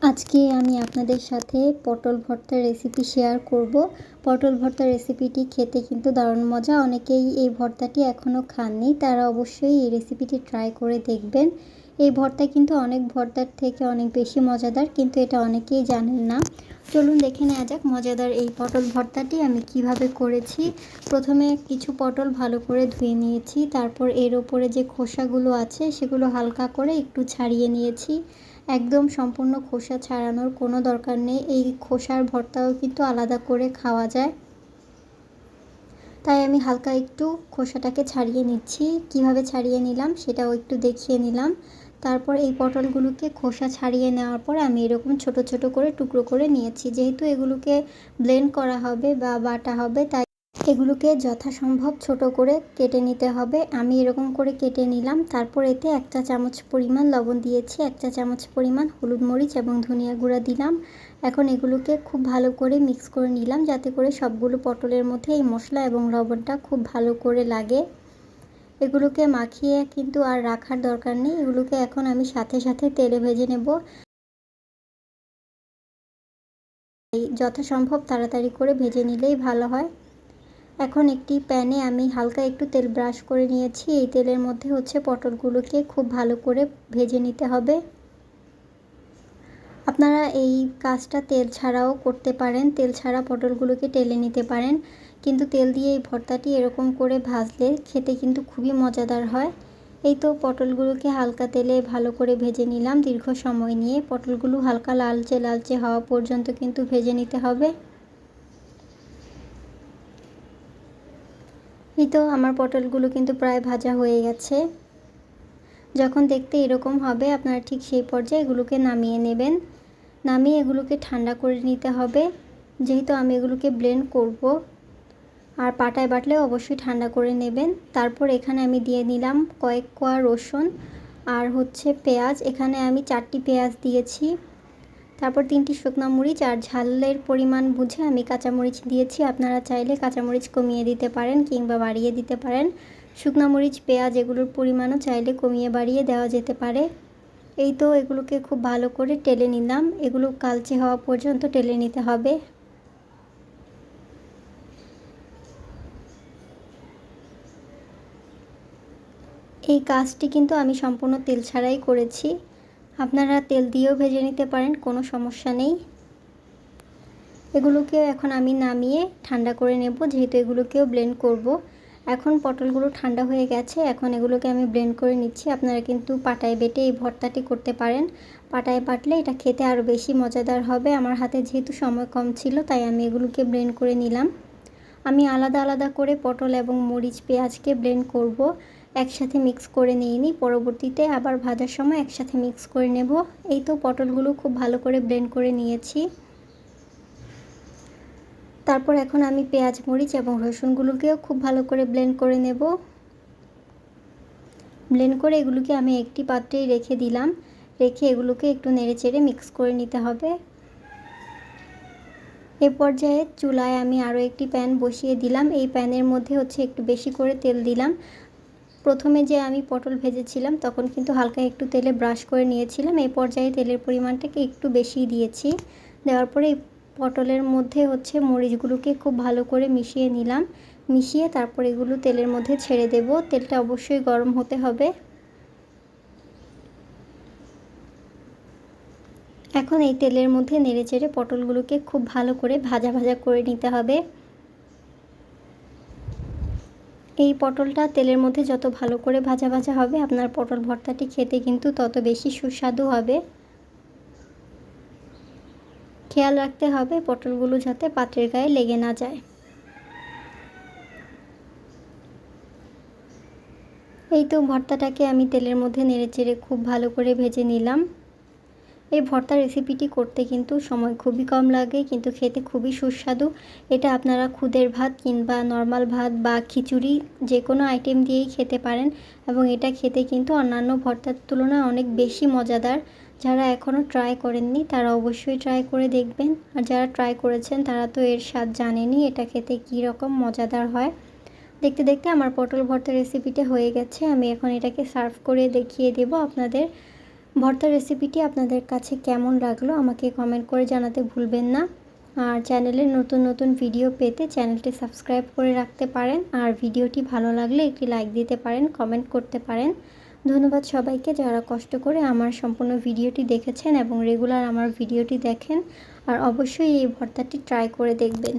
আজকে আমি আপনাদের সাথে পটল ভর্তার রেসিপি শেয়ার করব। পটল ভর্তার রেসিপিটি খেতে কিন্তু দারুণ মজা। অনেকেই এই ভর্তাটি এখনও খাননি, তারা অবশ্যই এই রেসিপিটি ট্রাই করে দেখবেন। এই ভর্তা কিন্তু অনেক ভর্তার থেকে অনেক বেশি মজাদার, কিন্তু এটা অনেকেই জানেন না। চলুন দেখে নেওয়া যাক মজাদার এই পটল ভর্তাটি আমি কিভাবে করেছি। প্রথমে কিছু পটল ভালো করে ধুয়ে নিয়েছি, তারপর এর ওপরে যে খোসাগুলো আছে সেগুলো হালকা করে একটু ছাড়িয়ে নিয়েছি। একদম সম্পূর্ণ খোসা ছাড়ানোর কোনো দরকার নেই, এই খোসার ভর্তাও কিন্তু আলাদা করে খাওয়া যায়। তাই আমি হালকা একটু খোসাটাকে ছাড়িয়ে নিচ্ছি। কিভাবে ছাড়িয়ে নিলাম সেটাও একটু দেখিয়ে নিলাম। তারপর এই পটলগুলোকে খোসা ছাড়িয়ে নেওয়ার পর আমি এরকম ছোট ছোট করে টুকরো করে নিয়েছি। যেহেতু এগুলোকে ব্লেন্ড করা হবে বা বাটা হবে, তাই এগুলোকে যথাসম্ভব ছোট করে কেটে নিতে হবে। আমি এরকম করে কেটে নিলাম। তারপর এতে 1 চা চামচ পরিমাণ লবণ দিয়েছি, 1 চা চামচ পরিমাণ হলুদ মরিচ এবং ধনিয়া গুঁড়া দিলাম। এখন এগুলোকে খুব ভালো করে মিক্স করে নিলাম, যাতে করে সবগুলো পটলের মধ্যে এই মশলা এবং লবণটা খুব ভালো করে লাগে। এগুলোকে মাখিয়ে কিন্তু আর রাখার দরকার নেই, এগুলোকে এখন আমি সাথে সাথে তেলে ভেজে নেব। যথাসম্ভব তাড়াতাড়ি করে ভেজে নিলেই ভালো হয়। এখন একটি প্যানে আমি হালকা একটু তেল ব্রাশ করে নিয়েছি। এই তেলের মধ্যে পটলগুলোকে খুব ভালো করে ভেজে নিতে হবে। আপনারা এই কাজটা তেল ছাড়াও করতে পারেন, তেল ছাড়া পটলগুলোকে টেলে নিতে পারেন, কিন্তু তেল দিয়ে এই ভর্তাটি এরকম করে ভাজলে খেতে কিন্তু খুবই মজাদার হয়। এই তো পটলগুলোকে হালকা তেলে ভালো করে ভেজে নিলাম দীর্ঘ সময় নিয়ে। পটলগুলো হালকা লালচে লালচে হওয়া পর্যন্ত কিন্তু ভেজে নিতে হবে। এই তো আমার পটলগুলো কিন্তু প্রায় ভাজা হয়ে গেছে। যখন দেখতে এরকম হবে আপনারা ঠিক সেই পর্যায়ে এগুলোকে নামিয়ে নেবেন। নামিয়ে এগুলোকে ঠান্ডা করে নিতে হবে, যেহেতু আমি এগুলোকে ব্লেন্ড করব। আর পাটায় বাটলেও অবশ্যই ঠান্ডা করে নেবেন। তারপর এখানে আমি দিয়ে নিলাম কয়েক কোয়া রসুন আর পেঁয়াজ। এখানে আমি 4টি পেঁয়াজ দিয়েছি। তারপর 3টি শুকনো মরিচ আর ঝালের পরিমাণ বুঝে আমি কাঁচামরিচ দিয়েছি। আপনারা চাইলে কাঁচামরিচ কমিয়ে দিতে পারেন কিংবা বাড়িয়ে দিতে পারেন। শুকনো মরিচ পেঁয়াজ এগুলোর পরিমাণও চাইলে কমিয়ে বাড়িয়ে দেওয়া যেতে পারে। এই তো এগুলোকে খুব ভালো করে টেলে নিলাম, এগুলো কালচে হওয়া পর্যন্ত টেলে নিতে হবে। এই কাজটি কিন্তু আমি সম্পূর্ণ তেল ছাড়াই করেছি, আপনারা তেল দিয়েও ভেজে নিতে পারেন, কোনো সমস্যা নেই। এগুলোকে এখন আমি নামিয়ে ঠান্ডা করে নেব, যেহেতু এগুলোকেও ব্লেন্ড করব। এখন পটলগুলো ঠান্ডা হয়ে গেছে, এখন এগুলোকে আমি ব্লেন্ড করে নিচ্ছি। আপনারা কিন্তু পাটায় বেটে এই ভর্তাটি করতে পারেন। পাটায় বাটলে এটা খেতে আরও বেশি মজাদার হবে। আমার হাতে যেহেতু সময় কম ছিল, তাই আমি এগুলোকে ব্লেন্ড করে নিলাম। আমি আলাদা আলাদা করে পটল এবং মরিচ পেঁয়াজকে ব্লেন্ড করব, একসাথে মিক্স করে নিইনি। পরবর্তীতে আবার ভাজার সময় একসাথে মিক্স করে নেব। এই তো পটলগুলো খুব ভালো করে ব্লেন্ড করে নিয়েছি। তারপর এখন আমি পেঁয়াজ মরিচ এবং রসুনগুলোকেও খুব ভালো করে ব্লেন্ড করে নেব। ব্লেন্ড করে এগুলোকে আমি একটি পাত্রেই রেখে দিলাম। রেখে এগুলোকে একটু নেড়েচেড়ে মিক্স করে নিতে হবে। এ পর্যায়ে চুলায় আমি আরও একটি প্যান বসিয়ে দিলাম। এই প্যানের মধ্যে একটু বেশি করে তেল দিলাম। প্রথমে যে আমি পটল ভেজেছিলাম তখন কিন্তু হালকা একটু তেলে ব্রাশ করে নিয়েছিলাম। এই পর্যায়ে তেলের পরিমাণটাকে একটু বেশিই দিয়েছি। দেওয়ার পরে এই পটলের মধ্যে মরিচগুলোকে খুব ভালো করে মিশিয়ে নিলাম। মিশিয়ে তারপর এগুলো তেলের মধ্যে ছেড়ে দেব। তেলটা অবশ্যই গরম হতে হবে। এখন এই তেলের মধ্যে নেড়েচেড়ে পটলগুলোকে খুব ভালো করে ভাজা ভাজা করে নিতে হবে। এই পটলটা তেলের মধ্যে যত ভালো করে ভাজা ভাজা হবে, আপনার পটল ভর্তাটি খেতে কিন্তু তত বেশি সুস্বাদু হবে। খেয়াল রাখতে হবে পটলগুলো যাতে পাত্রের গায়ে লেগে না যায়। এই তো ভর্তাটাকে আমি তেলের মধ্যে নেড়েচেড়ে খুব ভালো করে ভেজে নিলাম। এই ভর্তা রেসিপিটি করতে কিন্তু সময় খুবই কম লাগে, কিন্তু খেতে খুবই সুস্বাদু। এটা আপনারা খুদের ভাত কিংবা নর্মাল ভাত বা খিচুড়ি যে কোনো আইটেম দিয়েই খেতে পারেন, এবং এটা খেতে কিন্তু অন্যান্য ভর্তার তুলনায় অনেক বেশি মজাদার। যারা এখনও ট্রাই করেননি তারা অবশ্যই ট্রাই করে দেখবেন, আর যারা ট্রাই করেছেন তারা তো এর স্বাদ জানেনই এটা খেতে কী রকম মজাদার হয়। দেখতে দেখতে আমার পটল ভর্তা রেসিপিটা হয়ে গেছে। আমি এখন এটাকে সার্ভ করে দেখিয়ে দেব আপনাদের। ভর্তার রেসিপিটি আপনাদের কাছে কেমন লাগলো আমাকে কমেন্ট করে জানাতে ভুলবেন না। আর চ্যানেলের নতুন নতুন ভিডিও পেতে চ্যানেলটি সাবস্ক্রাইব করে রাখতে পারেন। আর ভিডিওটি ভালো লাগলে একটি লাইক দিতে পারেন, কমেন্ট করতে পারেন। ধন্যবাদ সবাইকে যারা কষ্ট করে আমার সম্পূর্ণ ভিডিওটি দেখেছেন এবং রেগুলার আমার ভিডিওটি দেখেন। আর অবশ্যই এই ভর্তাটি ট্রাই করে দেখবেন।